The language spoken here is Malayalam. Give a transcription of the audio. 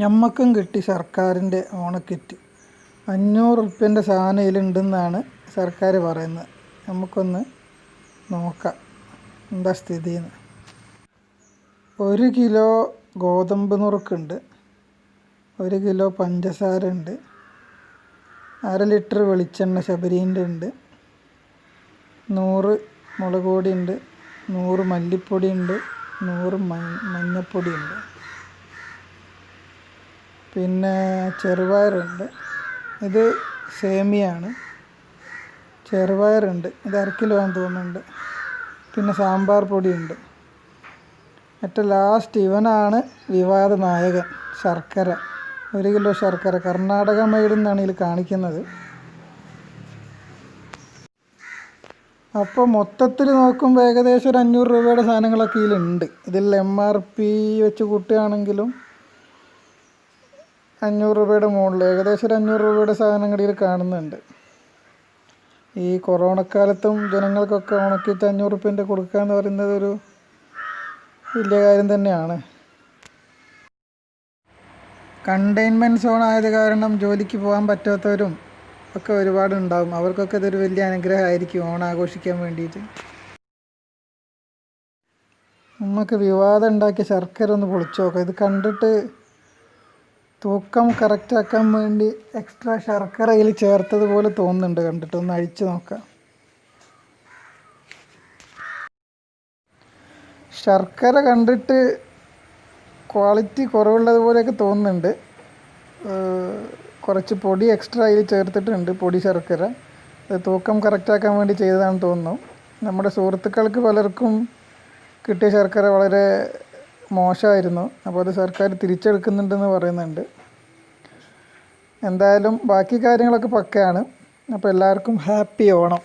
ഞമ്മക്കും കിട്ടി സർക്കാരിൻ്റെ ഓണക്കിറ്റ്. 500 ഉറുപ്പ്യൻ്റെ സാധനം ഇതിലുണ്ടെന്നാണ് സർക്കാർ പറയുന്നത്. നമുക്കൊന്ന് നോക്കാം എന്താ സ്ഥിതിയെന്ന്. 1 കിലോ ഗോതമ്പ് നുറുക്കുണ്ട്, 1 കിലോ പഞ്ചസാര ഉണ്ട്, 1/2 ലിറ്റർ വെളിച്ചെണ്ണ ശബരീൻ്റെ ഉണ്ട്, 100 മുളക് പൊടി ഉണ്ട്, 100 മല്ലിപ്പൊടി ഉണ്ട്, 100 മഞ്ഞൾപ്പൊടി ഉണ്ട്, പിന്നെ ചെറുപയറുണ്ട്. ഇത് സേമിയാണ്. ചെറുപയറുണ്ട്, ഇത് 1/2 കിലോ ആണെന്ന് തോന്നുന്നുണ്ട്. പിന്നെ സാമ്പാർ പൊടിയുണ്ട്. ഏറ്റവും ലാസ്റ്റ് ഇവനാണ് വിവാദ നായകൻ, ശർക്കര. 1 കിലോ ശർക്കര കർണാടക മെയ്ഡ് എന്നാണ് ഇതിൽ കാണിക്കുന്നത്. അപ്പോൾ മൊത്തത്തിൽ നോക്കുമ്പോൾ ഏകദേശം ഒരു 500 രൂപയുടെ സാധനങ്ങളൊക്കെ ഇതിലുണ്ട്. ഇതിൽ MRP വെച്ച് കൂട്ടുകയാണെങ്കിലും 500 രൂപയുടെ മുകളിൽ ഏകദേശം ഒരു 500 രൂപയുടെ സാധനങ്ങൾ ഇതിൽ കാണുന്നുണ്ട്. ഈ കൊറോണക്കാലത്തും ജനങ്ങൾക്കൊക്കെ ഉണക്കിയിട്ട് 500 ഉറുപ്പ്യൻ്റെ കൊടുക്കുക എന്ന് പറയുന്നത് ഒരു വലിയ കാര്യം തന്നെയാണ്. കണ്ടെയ്ൻമെൻറ്റ് സോൺ ആയത് കാരണം ജോലിക്ക് പോകാൻ പറ്റാത്തവരും ഒക്കെ ഒരുപാടുണ്ടാകും. അവർക്കൊക്കെ ഇതൊരു വലിയ അനുഗ്രഹമായിരിക്കും ഓണം ആഘോഷിക്കാൻ വേണ്ടിയിട്ട്. നമുക്ക് വിവാദം ഉണ്ടാക്കിയ ശർക്കര ഒന്ന് പൊളിച്ചു നോക്കാം. ഇത് കണ്ടിട്ട് തൂക്കം കറക്റ്റാക്കാൻ വേണ്ടി എക്സ്ട്രാ ശർക്കര ഇതിൽ ചേർത്തതുപോലെ തോന്നുന്നുണ്ട്. കണ്ടിട്ട് ഒന്ന് അഴിച്ചു നോക്കാം. ശർക്കര കണ്ടിട്ട് ക്വാളിറ്റി കുറവുള്ളതുപോലെയൊക്കെ തോന്നുന്നുണ്ട്. കുറച്ച് പൊടി എക്സ്ട്രാ ഇതിൽ ചേർത്തിട്ടുണ്ട്, പൊടി ശർക്കര. അത് തൂക്കം കറക്റ്റാക്കാൻ വേണ്ടി ചെയ്തതാണെന്ന് തോന്നുന്നു. നമ്മുടെ സുഹൃത്തുക്കൾക്ക് പലർക്കും കിട്ടിയ ശർക്കര വളരെ മോശമായിരുന്നു. അപ്പോൾ അത് സർക്കാർ തിരിച്ചെടുക്കുന്നുണ്ടെന്ന് പറയുന്നുണ്ട്. എന്തായാലും ബാക്കി കാര്യങ്ങളൊക്കെ പക്കയാണ്. അപ്പോൾ എല്ലാവർക്കും ഹാപ്പി ഓണം.